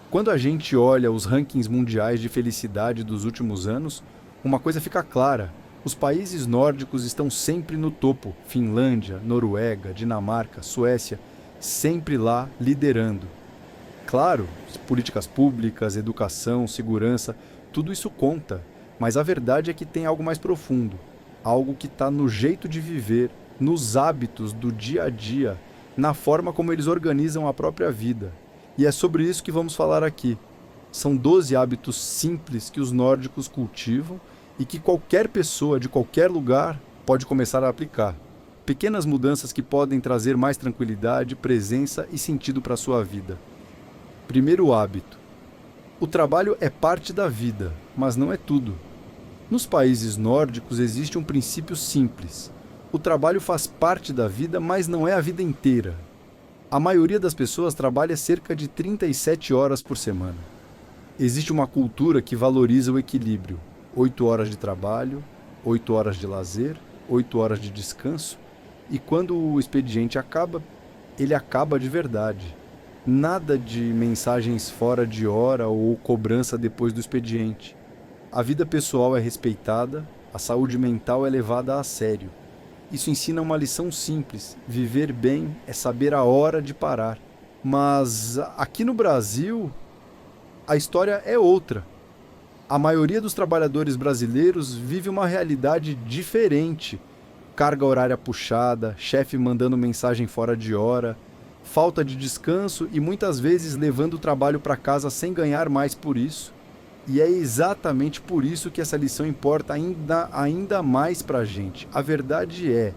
Quando a gente olha os rankings mundiais de felicidade dos últimos anos, uma coisa fica clara: os países nórdicos estão sempre no topo. Finlândia, Noruega, Dinamarca, Suécia, sempre lá liderando. Claro, políticas públicas, educação, segurança, tudo isso conta, mas a verdade é que tem algo mais profundo, algo que está no jeito de viver, nos hábitos do dia a dia, na forma como eles organizam a própria vida. E é sobre isso que vamos falar aqui. São 12 hábitos simples que os nórdicos cultivam e que qualquer pessoa de qualquer lugar pode começar a aplicar. Pequenas mudanças que podem trazer mais tranquilidade, presença e sentido para a sua vida. Primeiro hábito. O trabalho é parte da vida, mas não é tudo. Nos países nórdicos existe um princípio simples. O trabalho faz parte da vida, mas não é a vida inteira. A maioria das pessoas trabalha cerca de 37 horas por semana. Existe uma cultura que valoriza o equilíbrio. 8 horas de trabalho, 8 horas de lazer, 8 horas de descanso. E quando o expediente acaba, ele acaba de verdade. Nada de mensagens fora de hora ou cobrança depois do expediente. A vida pessoal é respeitada, a saúde mental é levada a sério. Isso ensina uma lição simples: viver bem é saber a hora de parar. Mas aqui no Brasil, a história é outra. A maioria dos trabalhadores brasileiros vive uma realidade diferente. Carga horária puxada, chefe mandando mensagem fora de hora, falta de descanso e muitas vezes levando o trabalho para casa sem ganhar mais por isso. E é exatamente por isso que essa lição importa ainda mais para a gente. A verdade é,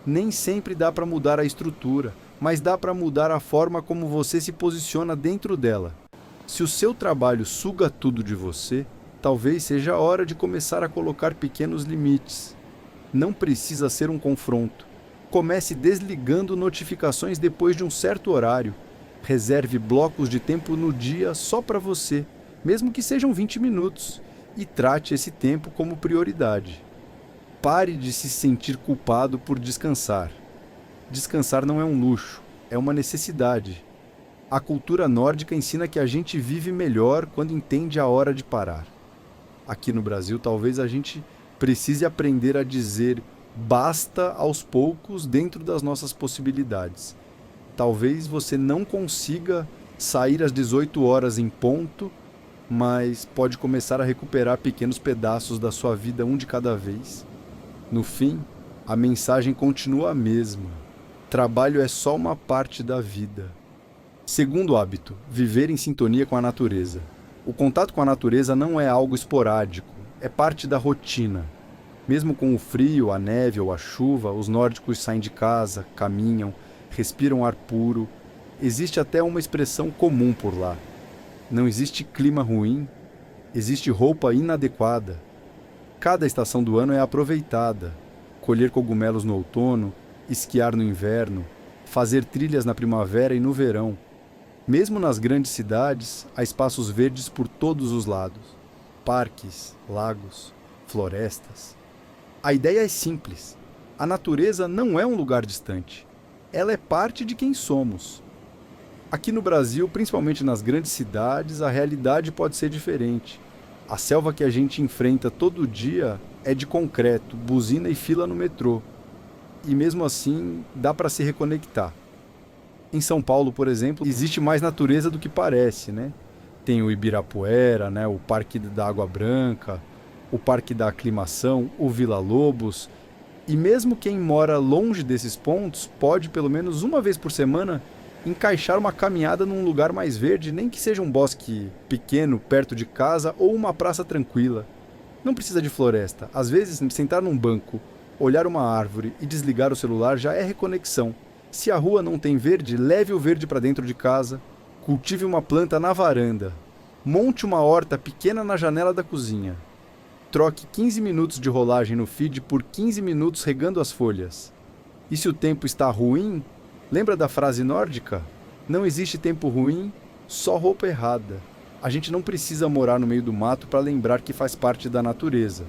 nem sempre dá para mudar a estrutura, mas dá para mudar a forma como você se posiciona dentro dela. Se o seu trabalho suga tudo de você, talvez seja a hora de começar a colocar pequenos limites. Não precisa ser um confronto. Comece desligando notificações depois de um certo horário. Reserve blocos de tempo no dia só para você, mesmo que sejam 20 minutos, e trate esse tempo como prioridade. Pare de se sentir culpado por descansar. Descansar não é um luxo, é uma necessidade. A cultura nórdica ensina que a gente vive melhor quando entende a hora de parar. Aqui no Brasil, talvez a gente precise aprender a dizer basta aos poucos dentro das nossas possibilidades. Talvez você não consiga sair às 18 horas em ponto, mas pode começar a recuperar pequenos pedaços da sua vida, um de cada vez. No fim, a mensagem continua a mesma. Trabalho é só uma parte da vida. Segundo hábito, viver em sintonia com a natureza. O contato com a natureza não é algo esporádico, é parte da rotina. Mesmo com o frio, a neve ou a chuva, os nórdicos saem de casa, caminham, respiram ar puro. Existe até uma expressão comum por lá: não existe clima ruim, existe roupa inadequada. Cada estação do ano é aproveitada. Colher cogumelos no outono, esquiar no inverno, fazer trilhas na primavera e no verão. Mesmo nas grandes cidades, há espaços verdes por todos os lados. Parques, lagos, florestas. A ideia é simples. A natureza não é um lugar distante. Ela é parte de quem somos. Aqui no Brasil, principalmente nas grandes cidades, a realidade pode ser diferente. A selva que a gente enfrenta todo dia é de concreto, buzina e fila no metrô. E mesmo assim, dá para se reconectar. Em São Paulo, por exemplo, existe mais natureza do que parece, né? Tem o Ibirapuera, né? O Parque da Água Branca, o Parque da Aclimação, o Vila Lobos. E mesmo quem mora longe desses pontos pode, pelo menos uma vez por semana, encaixar uma caminhada num lugar mais verde, nem que seja um bosque pequeno perto de casa ou uma praça tranquila. Não precisa de floresta. Às vezes, sentar num banco, olhar uma árvore e desligar o celular já é reconexão. Se a rua não tem verde, leve o verde para dentro de casa. Cultive uma planta na varanda. Monte uma horta pequena na janela da cozinha. Troque 15 minutos de rolagem no feed por 15 minutos regando as folhas. E se o tempo está ruim, lembra da frase nórdica? Não existe tempo ruim, só roupa errada. A gente não precisa morar no meio do mato para lembrar que faz parte da natureza.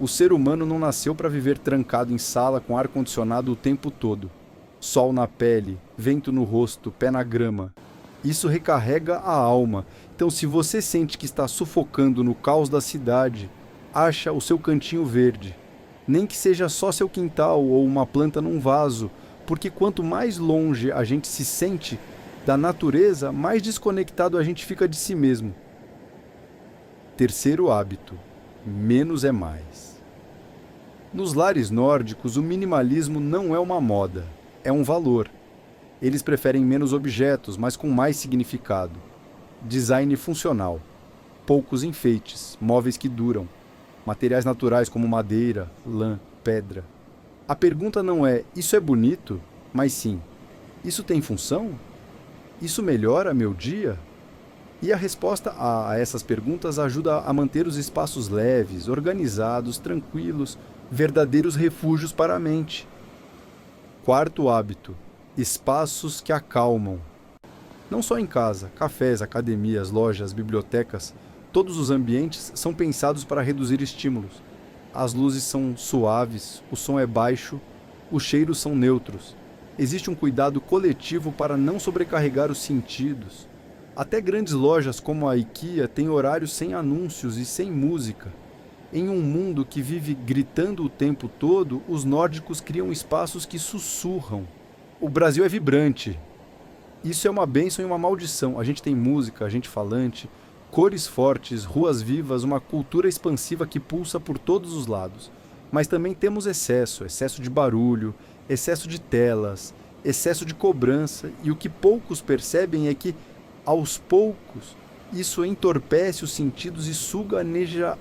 O ser humano não nasceu para viver trancado em sala com ar-condicionado o tempo todo. Sol na pele, vento no rosto, pé na grama. Isso recarrega a alma. Então, se você sente que está sufocando no caos da cidade, acha o seu cantinho verde. Nem que seja só seu quintal ou uma planta num vaso, porque quanto mais longe a gente se sente da natureza, mais desconectado a gente fica de si mesmo. Terceiro hábito: menos é mais. Nos lares nórdicos, o minimalismo não é uma moda, é um valor. Eles preferem menos objetos, mas com mais significado. Design funcional. Poucos enfeites, móveis que duram. Materiais naturais como madeira, lã, pedra. A pergunta não é, isso é bonito? Mas sim, isso tem função? Isso melhora meu dia? E a resposta a essas perguntas ajuda a manter os espaços leves, organizados, tranquilos, verdadeiros refúgios para a mente. Quarto hábito: espaços que acalmam. Não só em casa, cafés, academias, lojas, bibliotecas, todos os ambientes são pensados para reduzir estímulos. As luzes são suaves, o som é baixo, os cheiros são neutros. Existe um cuidado coletivo para não sobrecarregar os sentidos. Até grandes lojas como a IKEA têm horários sem anúncios e sem música. Em um mundo que vive gritando o tempo todo, os nórdicos criam espaços que sussurram. O Brasil é vibrante. Isso é uma bênção e uma maldição. A gente tem música, gente falante, cores fortes, ruas vivas, uma cultura expansiva que pulsa por todos os lados. Mas também temos excesso de barulho, excesso de telas, excesso de cobrança, e o que poucos percebem é que, aos poucos, isso entorpece os sentidos e suga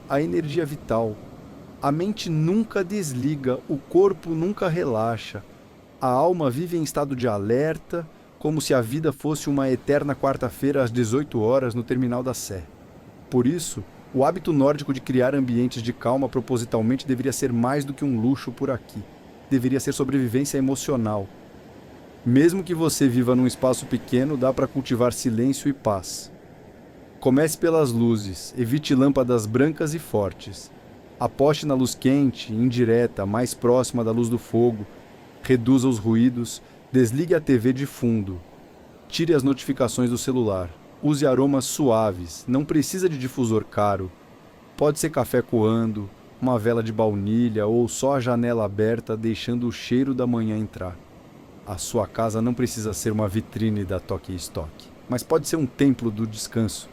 a energia vital. A mente nunca desliga, o corpo nunca relaxa. A alma vive em estado de alerta, como se a vida fosse uma eterna quarta-feira às 18 horas no terminal da Sé. Por isso, o hábito nórdico de criar ambientes de calma propositalmente deveria ser mais do que um luxo por aqui. Deveria ser sobrevivência emocional. Mesmo que você viva num espaço pequeno, dá para cultivar silêncio e paz. Comece pelas luzes, evite lâmpadas brancas e fortes. Aposte na luz quente, indireta, mais próxima da luz do fogo. Reduza os ruídos, desligue a TV de fundo. Tire as notificações do celular. Use aromas suaves, não precisa de difusor caro. Pode ser café coando, uma vela de baunilha ou só a janela aberta deixando o cheiro da manhã entrar. A sua casa não precisa ser uma vitrine da Toque Stock, mas pode ser um templo do descanso.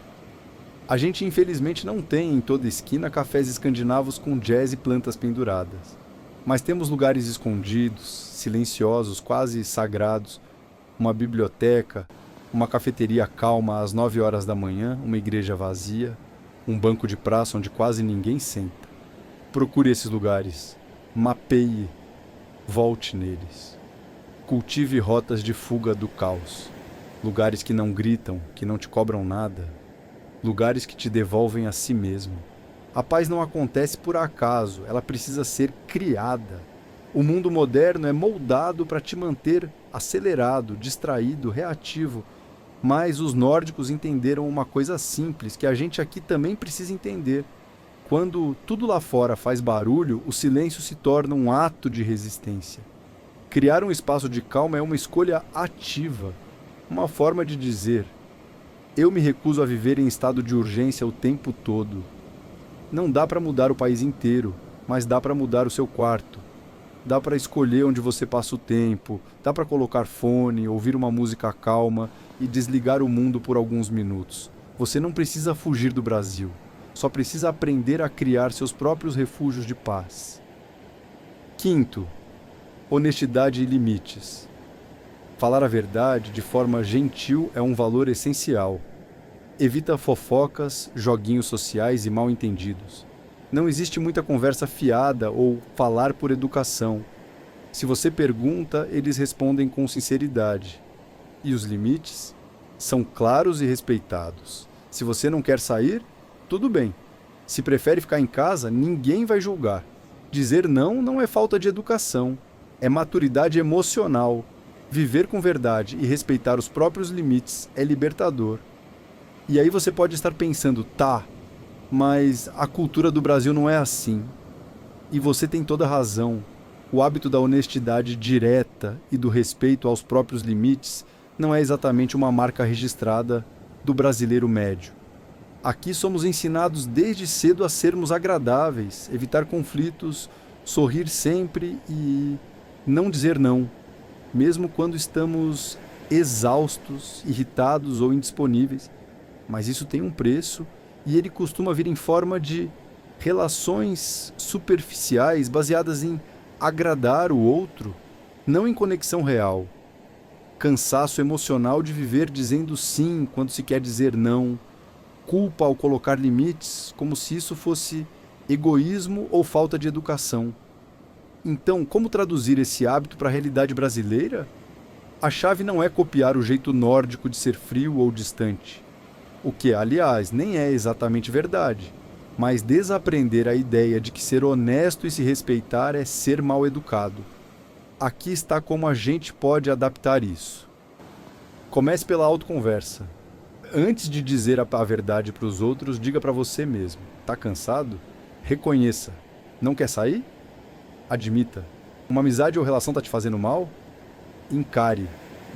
A gente infelizmente não tem em toda esquina cafés escandinavos com jazz e plantas penduradas. Mas temos lugares escondidos, silenciosos, quase sagrados, uma biblioteca, uma cafeteria calma às 9 horas da manhã, uma igreja vazia, um banco de praça onde quase ninguém senta. Procure esses lugares, mapeie, volte neles. Cultive rotas de fuga do caos, lugares que não gritam, que não te cobram nada, lugares que te devolvem a si mesmo. A paz não acontece por acaso, ela precisa ser criada. O mundo moderno é moldado para te manter acelerado, distraído, reativo. Mas os nórdicos entenderam uma coisa simples, que a gente aqui também precisa entender. Quando tudo lá fora faz barulho, o silêncio se torna um ato de resistência. Criar um espaço de calma é uma escolha ativa, uma forma de dizer: eu me recuso a viver em estado de urgência o tempo todo. Não dá para mudar o país inteiro, mas dá para mudar o seu quarto. Dá para escolher onde você passa o tempo, dá para colocar fone, ouvir uma música calma e desligar o mundo por alguns minutos. Você não precisa fugir do Brasil, só precisa aprender a criar seus próprios refúgios de paz. Quinto, honestidade e limites. Falar a verdade de forma gentil é um valor essencial. Evita fofocas, joguinhos sociais e mal-entendidos. Não existe muita conversa fiada ou falar por educação. Se você pergunta, eles respondem com sinceridade. E os limites são claros e respeitados. Se você não quer sair, tudo bem. Se prefere ficar em casa, ninguém vai julgar. Dizer não não é falta de educação, é maturidade emocional. Viver com verdade e respeitar os próprios limites é libertador. E aí você pode estar pensando, tá, mas a cultura do Brasil não é assim. E você tem toda a razão. O hábito da honestidade direta e do respeito aos próprios limites não é exatamente uma marca registrada do brasileiro médio. Aqui somos ensinados desde cedo a sermos agradáveis, evitar conflitos, sorrir sempre e não dizer não, mesmo quando estamos exaustos, irritados ou indisponíveis. Mas isso tem um preço e ele costuma vir em forma de relações superficiais baseadas em agradar o outro, não em conexão real. Cansaço emocional de viver dizendo sim quando se quer dizer não, culpa ao colocar limites, como se isso fosse egoísmo ou falta de educação. Então, como traduzir esse hábito para a realidade brasileira? A chave não é copiar o jeito nórdico de ser frio ou distante, o que, aliás, nem é exatamente verdade, mas desaprender a ideia de que ser honesto e se respeitar é ser mal educado. Aqui está como a gente pode adaptar isso. Comece pela autoconversa. Antes de dizer a verdade para os outros, diga para você mesmo. Tá cansado? Reconheça. Não quer sair? Admita. Uma amizade ou relação tá te fazendo mal? Encare.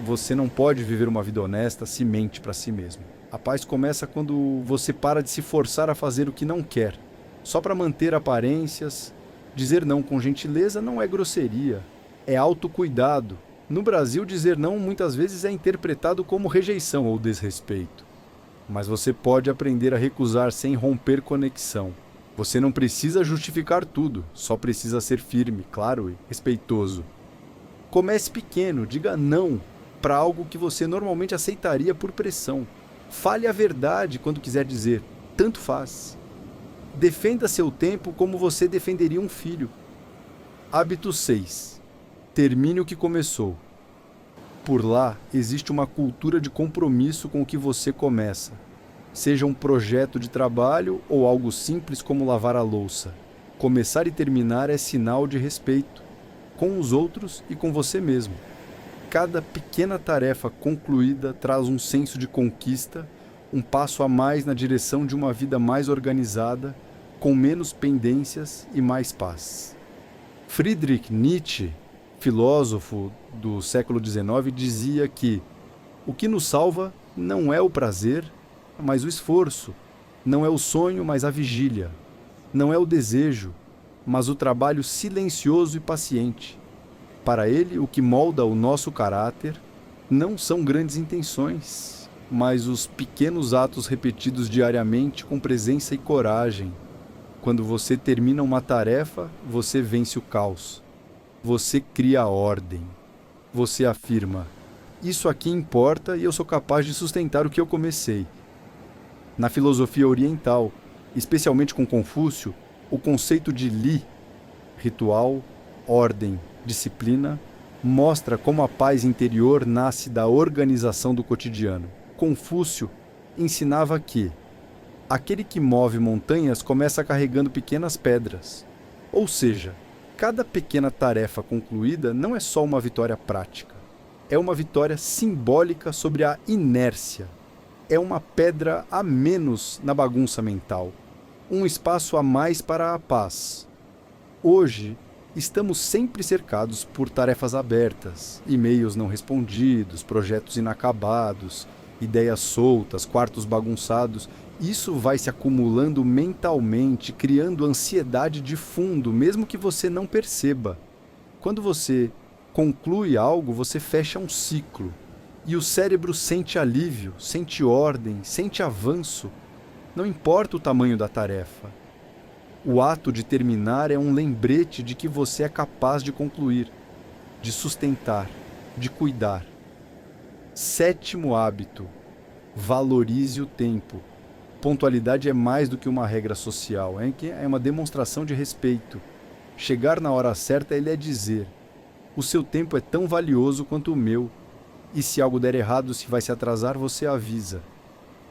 Você não pode viver uma vida honesta se mente para si mesmo. A paz começa quando você para de se forçar a fazer o que não quer, só para manter aparências. Dizer não com gentileza não é grosseria, é autocuidado. No Brasil, dizer não muitas vezes é interpretado como rejeição ou desrespeito. Mas você pode aprender a recusar sem romper conexão. Você não precisa justificar tudo, só precisa ser firme, claro e respeitoso. Comece pequeno, diga não para algo que você normalmente aceitaria por pressão. Fale a verdade quando quiser dizer, tanto faz. Defenda seu tempo como você defenderia um filho. Hábito 6. Termine o que começou. Por lá, existe uma cultura de compromisso com o que você começa. Seja um projeto de trabalho ou algo simples como lavar a louça. Começar e terminar é sinal de respeito, com os outros e com você mesmo. Cada pequena tarefa concluída traz um senso de conquista, um passo a mais na direção de uma vida mais organizada, com menos pendências e mais paz. Friedrich Nietzsche, filósofo do século XIX, dizia que o que nos salva não é o prazer, mas o esforço, não é o sonho, mas a vigília, não é o desejo, mas o trabalho silencioso e paciente. Para ele, o que molda o nosso caráter não são grandes intenções, mas os pequenos atos repetidos diariamente com presença e coragem. Quando você termina uma tarefa, você vence o caos. Você cria a ordem. Você afirma, isso aqui importa e eu sou capaz de sustentar o que eu comecei. Na filosofia oriental, especialmente com Confúcio, o conceito de Li, ritual, ordem, disciplina, mostra como a paz interior nasce da organização do cotidiano. Confúcio ensinava que aquele que move montanhas começa carregando pequenas pedras. Ou seja, cada pequena tarefa concluída não é só uma vitória prática, é uma vitória simbólica sobre a inércia. É uma pedra a menos na bagunça mental, um espaço a mais para a paz. Hoje, estamos sempre cercados por tarefas abertas, e-mails não respondidos, projetos inacabados, ideias soltas, quartos bagunçados. Isso vai se acumulando mentalmente, criando ansiedade de fundo, mesmo que você não perceba. Quando você conclui algo, você fecha um ciclo. E o cérebro sente alívio, sente ordem, sente avanço. Não importa o tamanho da tarefa. O ato de terminar é um lembrete de que você é capaz de concluir, de sustentar, de cuidar. 7º hábito. Valorize o tempo. Pontualidade é mais do que uma regra social, é uma demonstração de respeito. Chegar na hora certa ele é dizer, o seu tempo é tão valioso quanto o meu, e se algo der errado, se vai se atrasar, você avisa.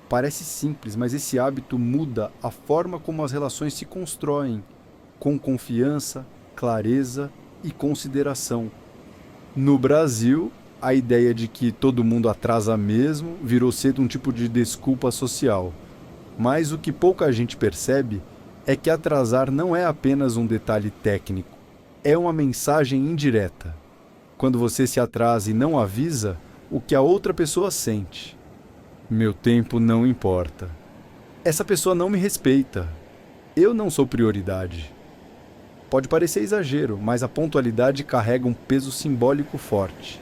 Parece simples, mas esse hábito muda a forma como as relações se constroem, com confiança, clareza e consideração. No Brasil, a ideia de que todo mundo atrasa mesmo virou cedo um tipo de desculpa social. Mas o que pouca gente percebe é que atrasar não é apenas um detalhe técnico, é uma mensagem indireta. Quando você se atrasa e não avisa, o que a outra pessoa sente. Meu tempo não importa. Essa pessoa não me respeita. Eu não sou prioridade. Pode parecer exagero, mas a pontualidade carrega um peso simbólico forte.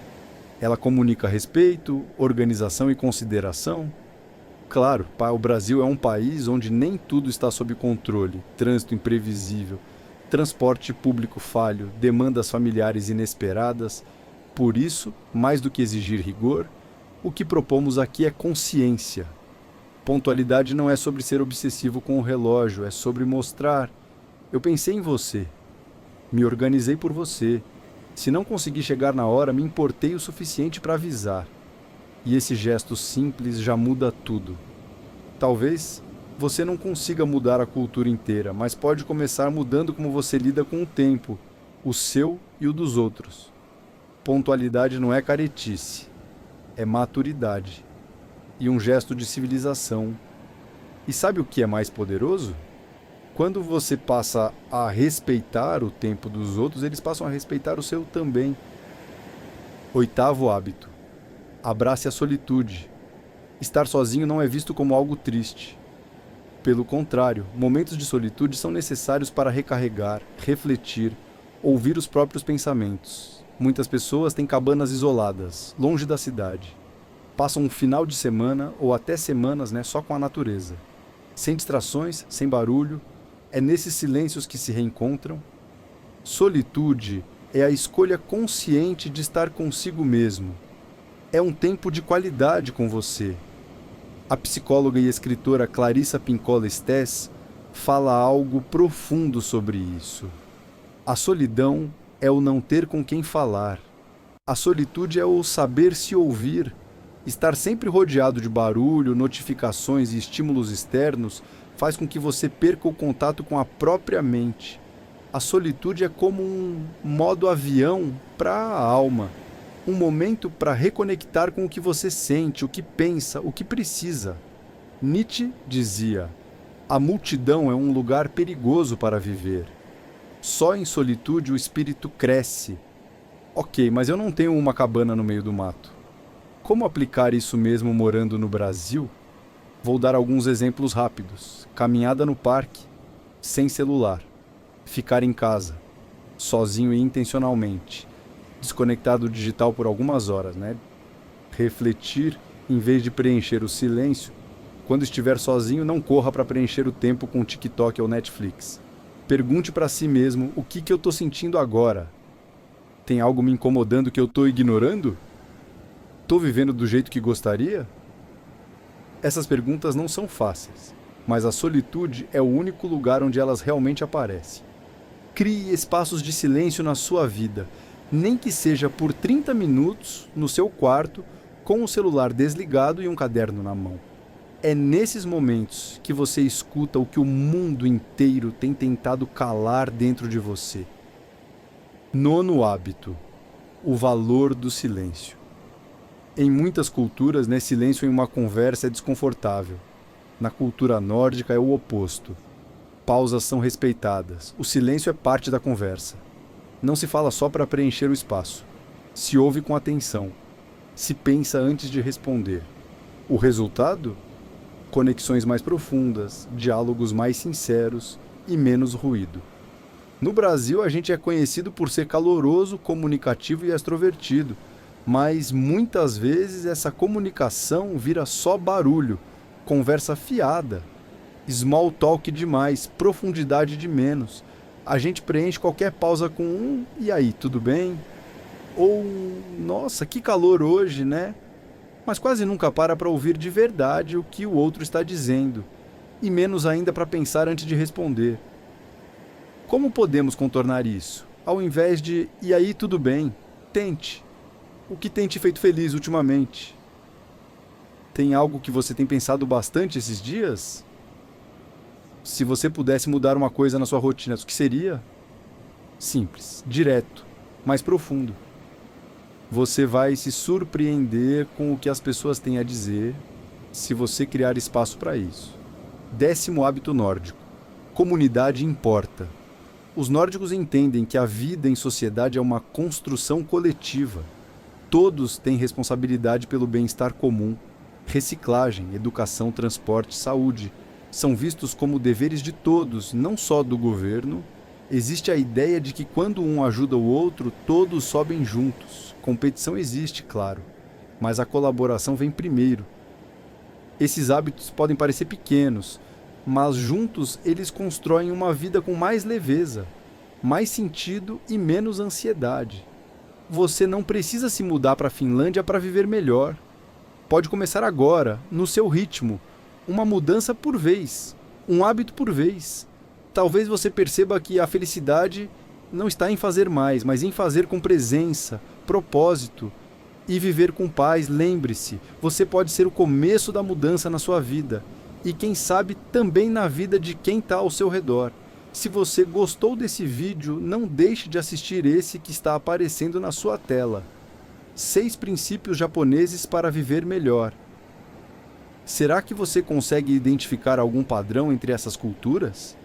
Ela comunica respeito, organização e consideração. Claro, o Brasil é um país onde nem tudo está sob controle, trânsito imprevisível, transporte público falho, demandas familiares inesperadas. Por isso, mais do que exigir rigor, o que propomos aqui é consciência. Pontualidade não é sobre ser obsessivo com o relógio, é sobre mostrar: eu pensei em você, me organizei por você. Se não consegui chegar na hora, me importei o suficiente para avisar. E esse gesto simples já muda tudo. Talvez você não consiga mudar a cultura inteira, mas pode começar mudando como você lida com o tempo, o seu e o dos outros. Pontualidade não é caretice, é maturidade e um gesto de civilização. E sabe o que é mais poderoso? Quando você passa a respeitar o tempo dos outros, eles passam a respeitar o seu também. 8º hábito. Abrace a solitude. Estar sozinho não é visto como algo triste. Pelo contrário, momentos de solitude são necessários para recarregar, refletir, ouvir os próprios pensamentos. Muitas pessoas têm cabanas isoladas, longe da cidade. Passam um final de semana ou até semanas, só com a natureza. Sem distrações, sem barulho. É nesses silêncios que se reencontram. Solitude é a escolha consciente de estar consigo mesmo. É um tempo de qualidade com você. A psicóloga e escritora Clarissa Pinkola Stess fala algo profundo sobre isso. A solidão é o não ter com quem falar. A solitude é o saber se ouvir. Estar sempre rodeado de barulho, notificações e estímulos externos faz com que você perca o contato com a própria mente. A solitude é como um modo avião para a alma. Um momento para reconectar com o que você sente, o que pensa, o que precisa. Nietzsche dizia: a multidão é um lugar perigoso para viver. Só em solitude o espírito cresce. Ok, mas eu não tenho uma cabana no meio do mato. Como aplicar isso mesmo morando no Brasil? Vou dar alguns exemplos rápidos. Caminhada no parque, sem celular. Ficar em casa, sozinho e intencionalmente. Desconectar do digital por algumas horas, Refletir em vez de preencher o silêncio. Quando estiver sozinho, não corra para preencher o tempo com TikTok ou Netflix. Pergunte para si mesmo o que eu estou sentindo agora. Tem algo me incomodando que eu estou ignorando? Estou vivendo do jeito que gostaria? Essas perguntas não são fáceis, mas a solitude é o único lugar onde elas realmente aparecem. Crie espaços de silêncio na sua vida, nem que seja por 30 minutos no seu quarto, com o celular desligado e um caderno na mão. É nesses momentos que você escuta o que o mundo inteiro tem tentado calar dentro de você. 9º hábito: o valor do silêncio. Em muitas culturas, silêncio em uma conversa é desconfortável. Na cultura nórdica é o oposto. Pausas são respeitadas. O silêncio é parte da conversa. Não se fala só para preencher o espaço. Se ouve com atenção. Se pensa antes de responder. O resultado? Conexões mais profundas, diálogos mais sinceros e menos ruído. No Brasil, a gente é conhecido por ser caloroso, comunicativo e extrovertido. Mas muitas vezes essa comunicação vira só barulho, conversa fiada, small talk demais, profundidade de menos. A gente preenche qualquer pausa com um "e aí, tudo bem?" Ou "nossa, que calor hoje, né?" Mas quase nunca para ouvir de verdade o que o outro está dizendo, e menos ainda para pensar antes de responder. Como podemos contornar isso? Ao invés de "e aí, tudo bem?", tente. O que tem te feito feliz ultimamente? Tem algo que você tem pensado bastante esses dias? Se você pudesse mudar uma coisa na sua rotina, o que seria? Simples, direto, mais profundo. Você vai se surpreender com o que as pessoas têm a dizer se você criar espaço para isso. 10º hábito nórdico: comunidade importa. Os nórdicos entendem que a vida em sociedade é uma construção coletiva. Todos têm responsabilidade pelo bem-estar comum. Reciclagem, educação, transporte, saúde são vistos como deveres de todos, não só do governo. Existe a ideia de que quando um ajuda o outro, todos sobem juntos. Competição existe, claro, mas a colaboração vem primeiro. Esses hábitos podem parecer pequenos, mas juntos eles constroem uma vida com mais leveza, mais sentido e menos ansiedade. Você não precisa se mudar para a Finlândia para viver melhor. Pode começar agora, no seu ritmo, uma mudança por vez, um hábito por vez. Talvez você perceba que a felicidade não está em fazer mais, mas em fazer com presença, propósito e viver com paz. Lembre-se, você pode ser o começo da mudança na sua vida e quem sabe também na vida de quem está ao seu redor. Se você gostou desse vídeo, não deixe de assistir esse que está aparecendo na sua tela. 6 princípios japoneses para viver melhor. Será que você consegue identificar algum padrão entre essas culturas?